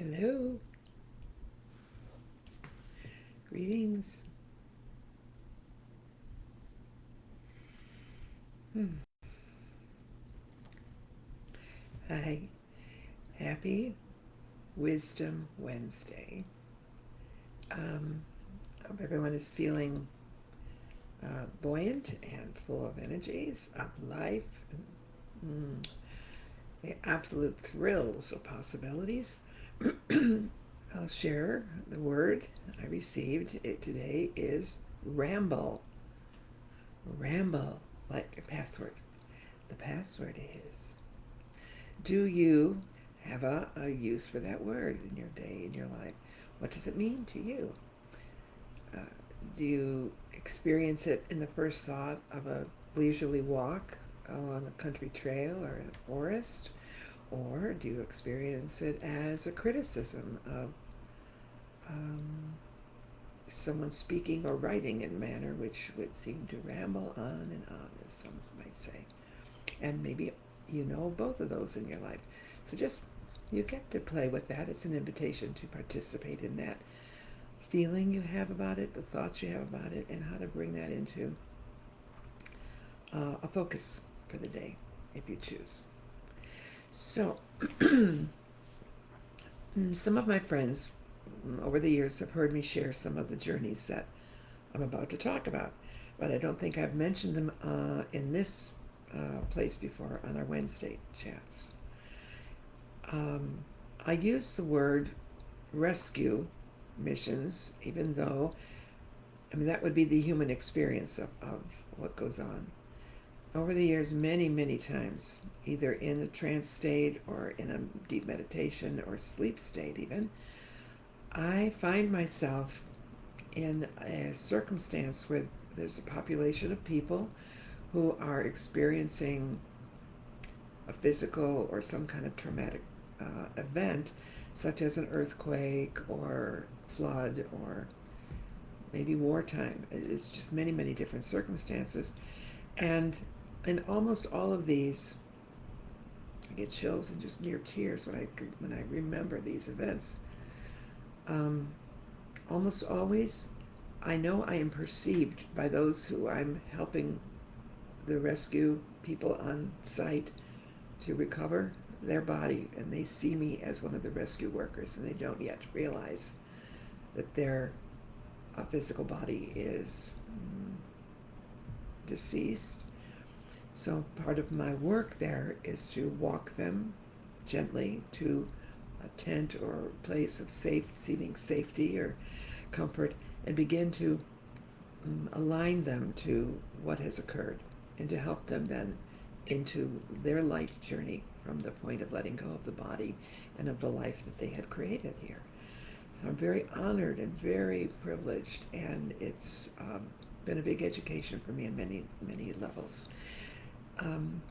Hello, greetings. Hmm. Hi, happy Wisdom Wednesday. I hope everyone is feeling buoyant and full of energies of life, and, the absolute thrills of possibilities. I'll share the word I received today is ramble. Ramble, like a password. The password is, do you have a use for that word in your day, in your life? What does it mean to you? Uh, do you experience it in the first thought of a leisurely walk along a country trail or in a forest? Or do you experience it as a criticism of um, someone speaking or writing in a manner which would seem to ramble on and on, as some might say? And maybe you know both of those in your life. So just you get to play with that. It's an invitation to participate in that feeling you have about it, the thoughts you have about it, and how to bring that into a focus for the day if you choose. So, some of my friends over the years have heard me share some of the journeys that I'm about to talk about, but I don't think I've mentioned them in this place before on our Wednesday chats. Um, I use the word rescue missions, even though, I mean, that would be the human experience of what goes on. Over the years, many, many times, either in a trance state or in a deep meditation or sleep state, even, I find myself in a circumstance where there's a population of people who are experiencing a physical or some kind of traumatic event, such as an earthquake or flood or maybe wartime. It's just many, many different circumstances. And in almost all of these, I get chills and just near tears when I remember these events. Um, Almost always, I know I am perceived by those who I'm helping the rescue people on site to recover their body, and they see me as one of the rescue workers, and they don't yet realize that their physical body is deceased. So part of my work there is to walk them gently to a tent or place of seeming safety or comfort, and begin to align them to what has occurred and to help them then into their light journey from the point of letting go of the body and of the life that they had created here. So I'm very honored and very privileged, and it's been a big education for me on many, many levels. Um,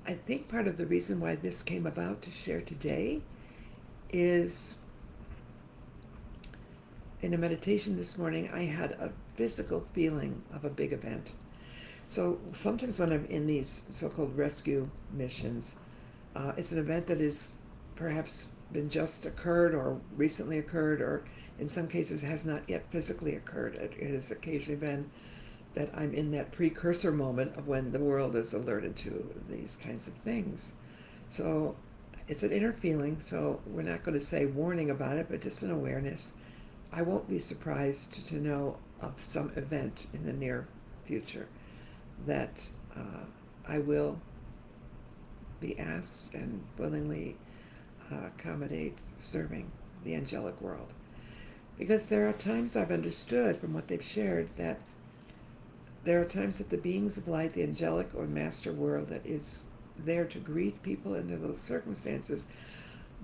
I think part of the reason why this came about to share today is in a meditation this morning, I had a physical feeling of a big event. So sometimes when I'm in these so-called rescue missions, it's an event that is perhaps been just occurred or recently occurred, or in some cases has not yet physically occurred. It has occasionally been that I'm in that precursor moment of when the world is alerted to these kinds of things. So it's an inner feeling, so we're not going to say warning about it, but just an awareness. I won't be surprised to know of some event in the near future that I will be asked and willingly accommodate serving the angelic world. Because there are times I've understood from what they've shared that there are times that the beings of light, the angelic or master world that is there to greet people under those circumstances,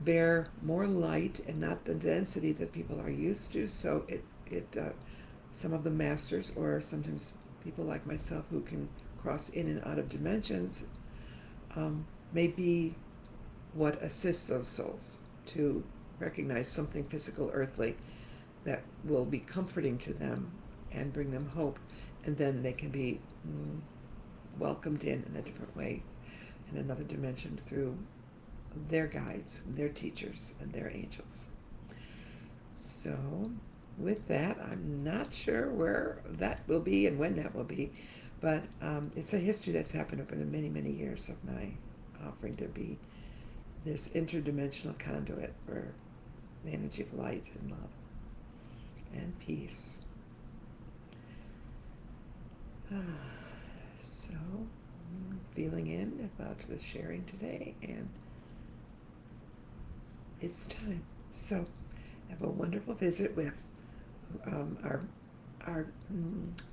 bear more light and not the density that people are used to. So some of the masters, or sometimes people like myself who can cross in and out of dimensions, may be what assists those souls to recognize something physical, earthly, that will be comforting to them and bring them hope, and then they can be welcomed in a different way, in another dimension, through their guides, their teachers, and their angels. So, with that, I'm not sure where that will be and when that will be, but it's a history that's happened over the many, many years of my offering to be this interdimensional conduit for the energy of light and love and peace. So, feeling in about the sharing today, and it's time. So, have a wonderful visit with our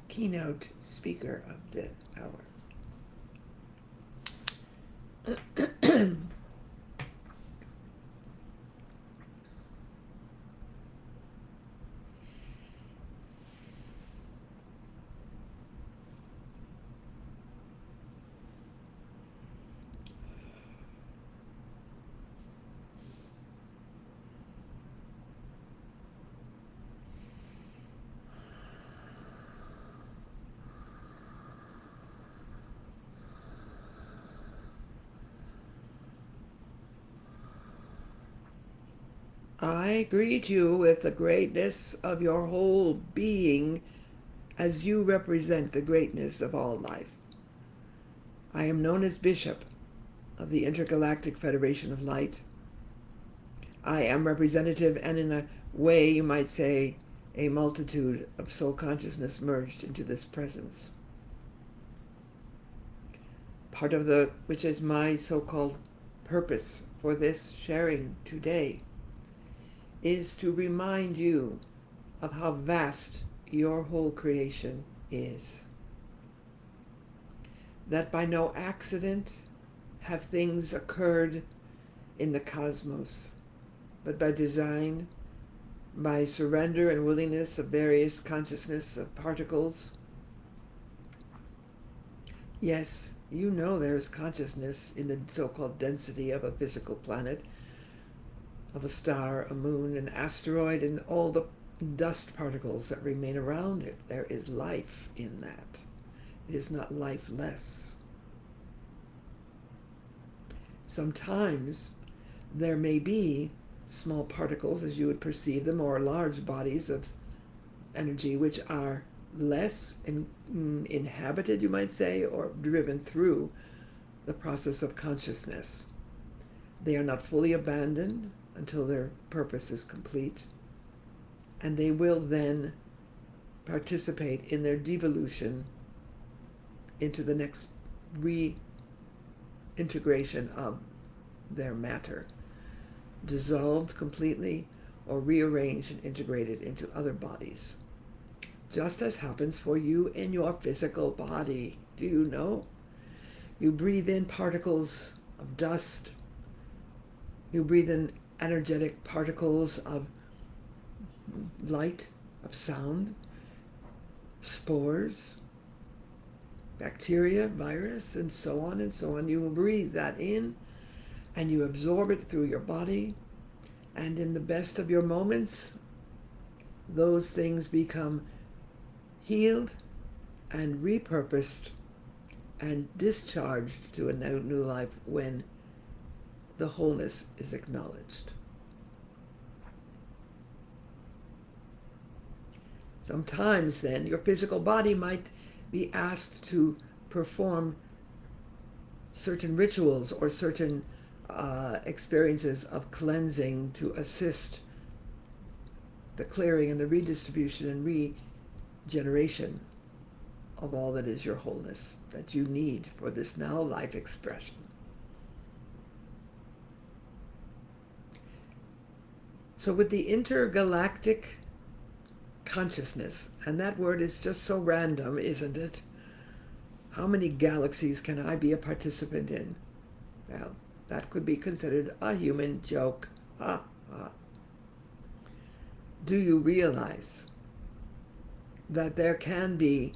keynote speaker of the hour. I greet you with the greatness of your whole being as you represent the greatness of all life. I am known as Bishop of the Intergalactic Federation of Light. I am representative and, in a way you might say, a multitude of soul consciousness merged into this presence. Part of which is my so-called purpose for this sharing today is to remind you of how vast your whole creation is. That by no accident have things occurred in the cosmos, but by design, by surrender and willingness of various consciousness of particles. Yes, you know there's consciousness in the so-called density of a physical planet, of a star, a moon, an asteroid, and all the dust particles that remain around it. There is life in that. It is not lifeless. Sometimes there may be small particles, as you would perceive them, or large bodies of energy which are less inhabited, you might say, or driven through the process of consciousness. They are not fully abandoned until their purpose is complete, and they will then participate in their devolution into the next reintegration of their matter, dissolved completely or rearranged and integrated into other bodies. Just as happens for you in your physical body. Do you know? You breathe in particles of dust. You breathe in energetic particles of light, of sound, spores, bacteria, virus, and so on and so on. You will breathe that in and you absorb it through your body, and in the best of your moments, those things become healed and repurposed and discharged to a new life when the wholeness is acknowledged. Sometimes then your physical body might be asked to perform certain rituals or certain experiences of cleansing to assist the clearing and the redistribution and regeneration of all that is your wholeness that you need for this now life expression. So with the intergalactic consciousness, and that word is just so random, isn't it? How many galaxies can I be a participant in? Well, that could be considered a human joke. Ha ha. Do you realize that there can be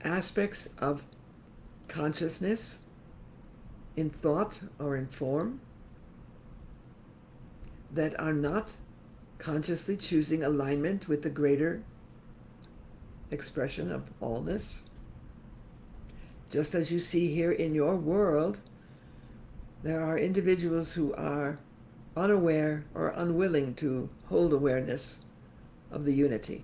aspects of consciousness in thought or in form that are not consciously choosing alignment with the greater expression of allness? Just as you see here in your world, There are individuals who are unaware or unwilling to hold awareness of the unity.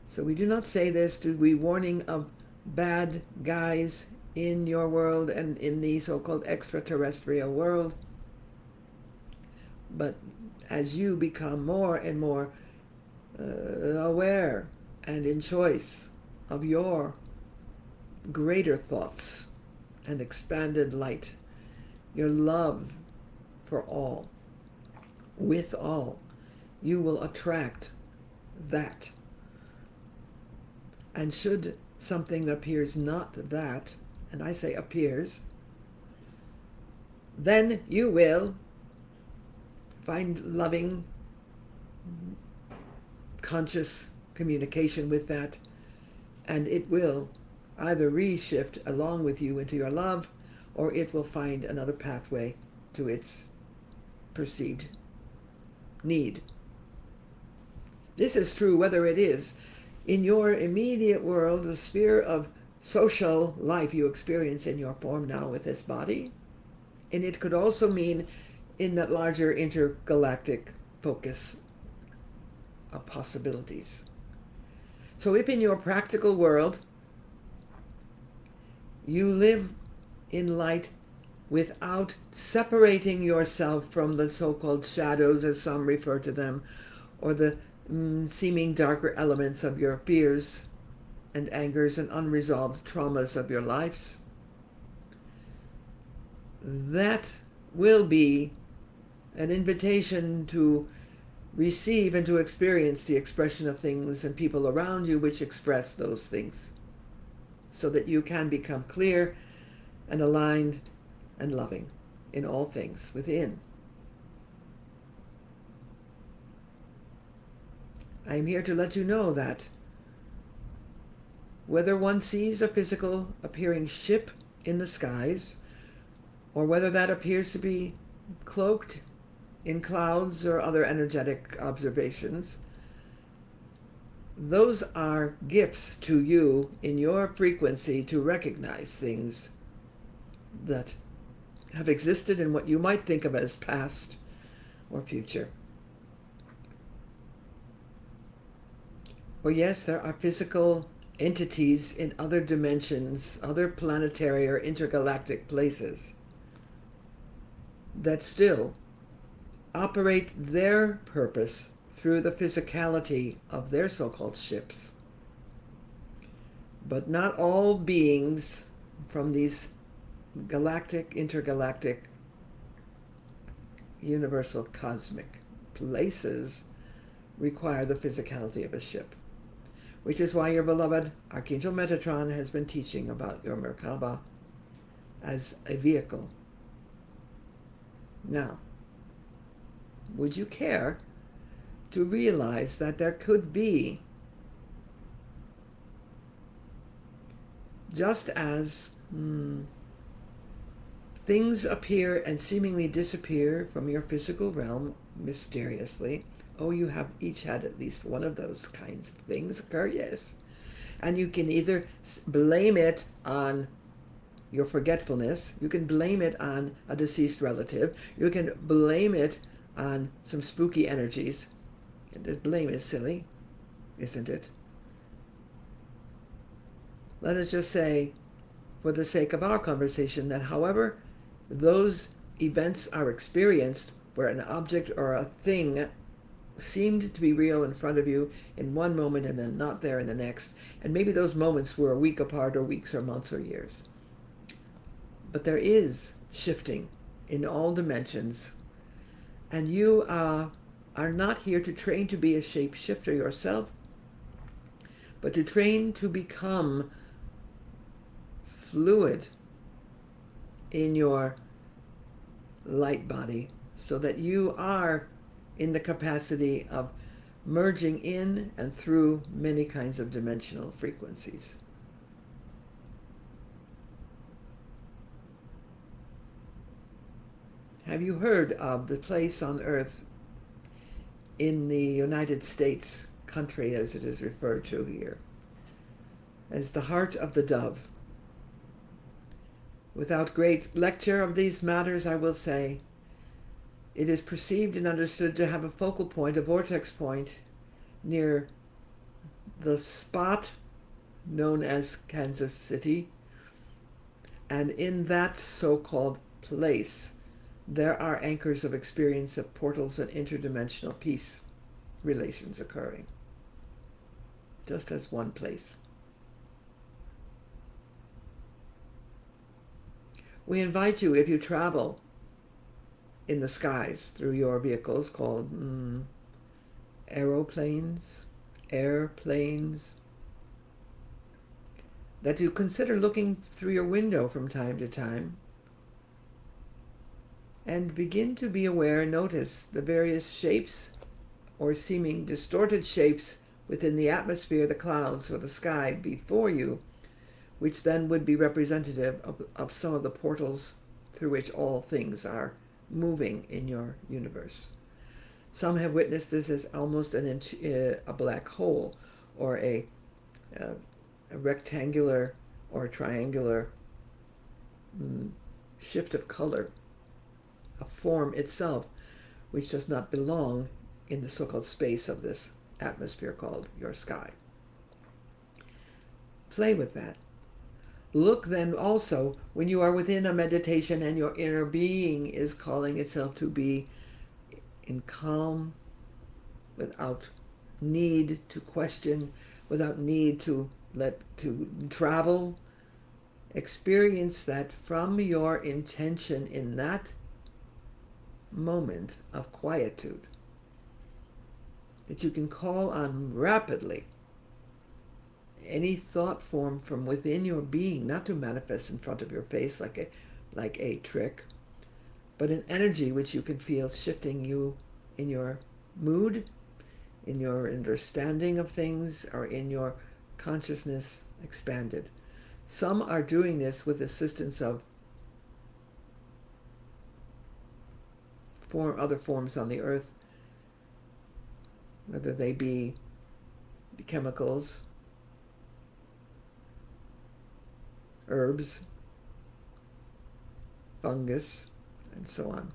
So we do not say this to be warning of bad guys in your world and in the so-called extraterrestrial world. But as you become more and more aware and in choice of your greater thoughts and expanded light, your love for all, with all, you will attract that. And should something that appears not that, and I say appears, then you will find loving, conscious communication with that, and it will either reshift along with you into your love, or it will find another pathway to its perceived need. This is true whether it is in your immediate world, the sphere of social life you experience in your form now with this body, and it could also mean in that larger intergalactic focus of possibilities. So if in your practical world you live in light without separating yourself from the so-called shadows, as some refer to them, or the seeming darker elements of your fears and angers and unresolved traumas of your lives, that will be an invitation to receive and to experience the expression of things and people around you which express those things, so that you can become clear and aligned and loving in all things within. I am here to let you know that whether one sees a physical appearing ship in the skies, or whether that appears to be cloaked in clouds or other energetic observations, those are gifts to you in your frequency to recognize things that have existed in what you might think of as past or future. Or yes, there are physical entities in other dimensions, other planetary or intergalactic places that still operate their purpose through the physicality of their so-called ships. But not all beings from these galactic, intergalactic, universal cosmic places require the physicality of a ship, which is why your beloved Archangel Metatron has been teaching about your Merkaba as a vehicle. Now, would you care to realize that there could be, just as things appear and seemingly disappear from your physical realm mysteriously. Oh, you have each had at least one of those kinds of things occur, yes. And you can either blame it on your forgetfulness, you can blame it on a deceased relative, you can blame it on some spooky energies. The blame is silly, isn't it? Let us just say, for the sake of our conversation, that however those events are experienced, where an object or a thing seemed to be real in front of you in one moment and then not there in the next, and maybe those moments were a week apart or weeks or months or years. But there is shifting in all dimensions, and you are not here to train to be a shapeshifter yourself, but to train to become fluid in your light body, so that you are in the capacity of merging in and through many kinds of dimensional frequencies. Have you heard of the place on earth in the United States, country as it is referred to here, as the heart of the dove? Without great lecture of these matters, I will say, it is perceived and understood to have a focal point, a vortex point, near the spot known as Kansas City. And in that so-called place, there are anchors of experience of portals and interdimensional peace relations occurring, just as one place. We invite you, if you travel in the skies through your vehicles called airplanes, that you consider looking through your window from time to time and begin to be aware and notice the various shapes or seeming distorted shapes within the atmosphere, the clouds, or the sky before you, which then would be representative of some of the portals through which all things are moving in your universe. Some have witnessed this as almost a black hole, or a rectangular or triangular shift of color, a form itself which does not belong in the so-called space of this atmosphere called your sky. Play with that. Look then also when you are within a meditation and your inner being is calling itself to be in calm, without need to question, without need to travel. Experience that from your intention in that moment of quietude, that you can call on rapidly any thought form from within your being, not to manifest in front of your face like a trick, but an energy which you can feel shifting you in your mood, in your understanding of things, or in your consciousness expanded. Some are doing this with assistance of other forms on the earth, whether they be chemicals, herbs, fungus, and so on.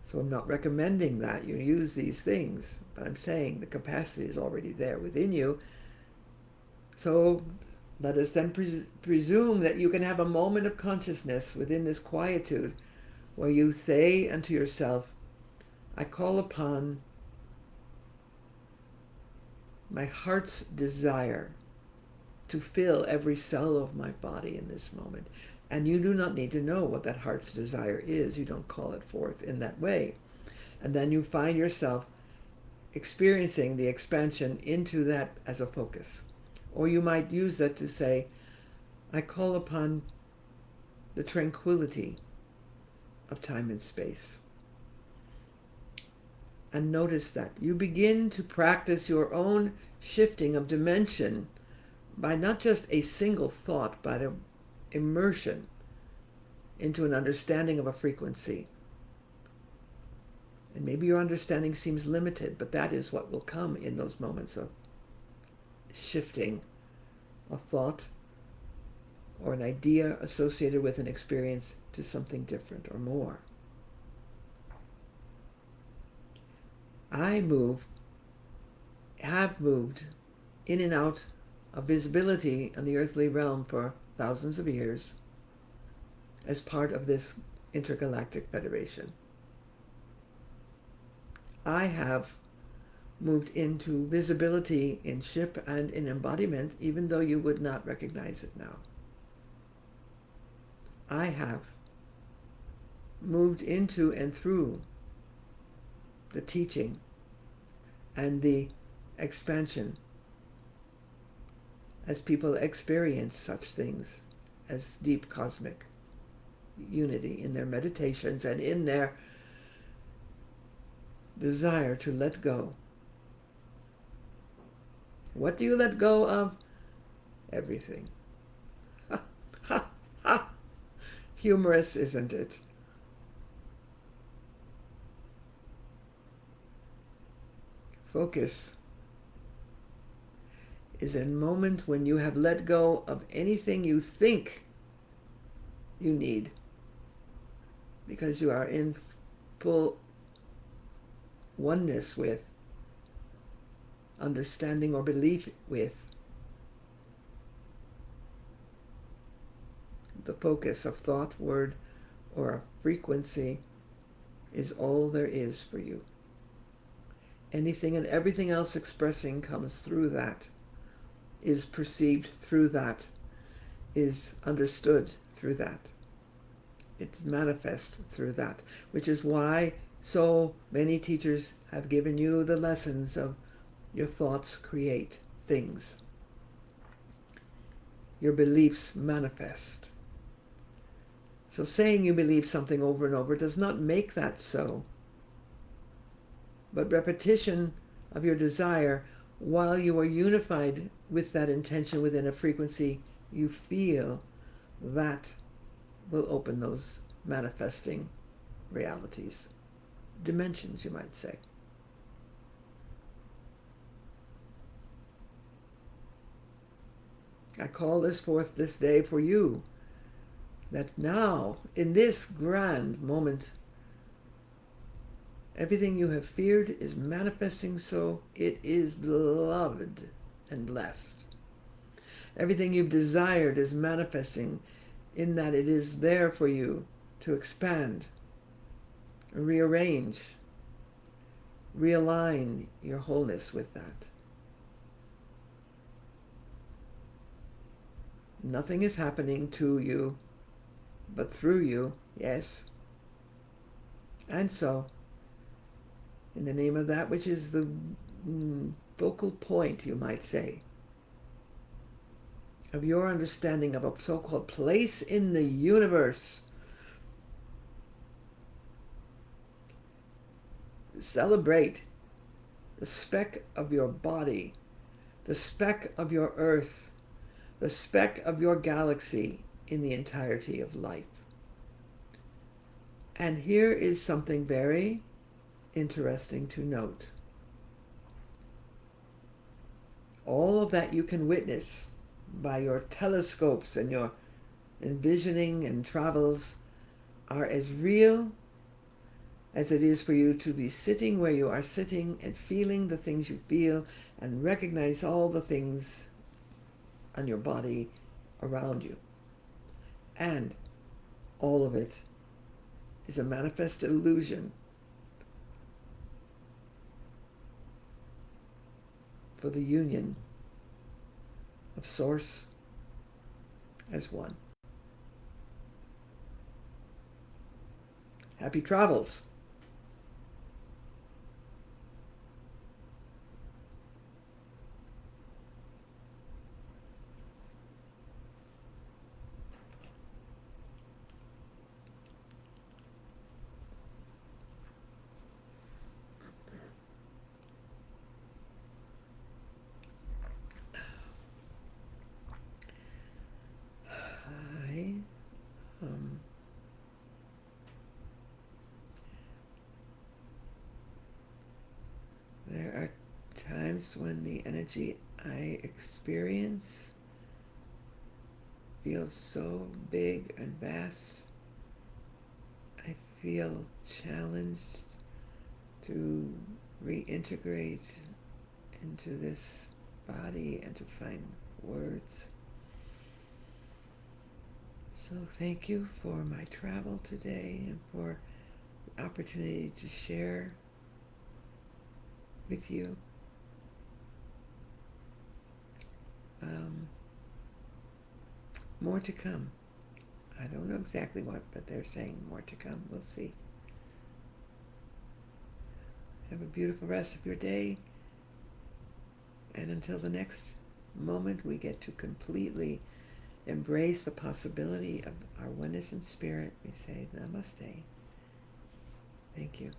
So I'm not recommending that you use these things, but I'm saying the capacity is already there within you. So let us then presume that you can have a moment of consciousness within this quietude where you say unto yourself, I call upon my heart's desire to fill every cell of my body in this moment. And you do not need to know what that heart's desire is. You don't call it forth in that way. And then you find yourself experiencing the expansion into that as a focus. Or you might use that to say, I call upon the tranquility of time and space. And notice that you begin to practice your own shifting of dimension by not just a single thought, but an immersion into an understanding of a frequency. And maybe your understanding seems limited, but that is what will come in those moments of shifting a thought or an idea associated with an experience to something different or more. I have moved in and out of visibility in the earthly realm for thousands of years as part of this Intergalactic Federation. I have moved into visibility in ship and in embodiment, even though you would not recognize it now. I have moved into and through the teaching and the expansion as people experience such things as deep cosmic unity in their meditations and in their desire to let go. What do you let go of? Everything. Ha, ha, ha. Humorous, isn't it? Focus is a moment when you have let go of anything you think you need, because you are in full oneness with, understanding or belief with, the focus of thought, word, or a frequency is all there is for you. Anything and everything else expressing comes through that, is perceived through that, is understood through that. It's manifest through that, which is why so many teachers have given you the lessons of your thoughts create things. Your beliefs manifest. So saying you believe something over and over does not make that so. But repetition of your desire while you are unified with that intention within a frequency you feel, that will open those manifesting realities. Dimensions, you might say. I call this forth this day for you, that now, in this grand moment, everything you have feared is manifesting, so it is beloved and blessed. Everything you've desired is manifesting in that it is there for you to expand, rearrange, realign your wholeness with that. Nothing is happening to you, but through you, yes. And so, in the name of that which is the focal point, you might say, of your understanding of a so-called place in the universe, celebrate the speck of your body, the speck of your earth, the speck of your galaxy in the entirety of life. And here is something very interesting to note. All of that you can witness by your telescopes and your envisioning and travels are as real as it is for you to be sitting where you are sitting and feeling the things you feel and recognize all the things on your body around you. And all of it is a manifest illusion for the union of Source as one. Happy travels. There are times when the energy I experience feels so big and vast. I feel challenged to reintegrate into this body and to find words. So thank you for my travel today and for the opportunity to share with you. More to come. I don't know exactly what, but they're saying more to come. We'll see. Have a beautiful rest of your day. And until the next moment, we get to completely embrace the possibility of our oneness in spirit. We say namaste. Thank you.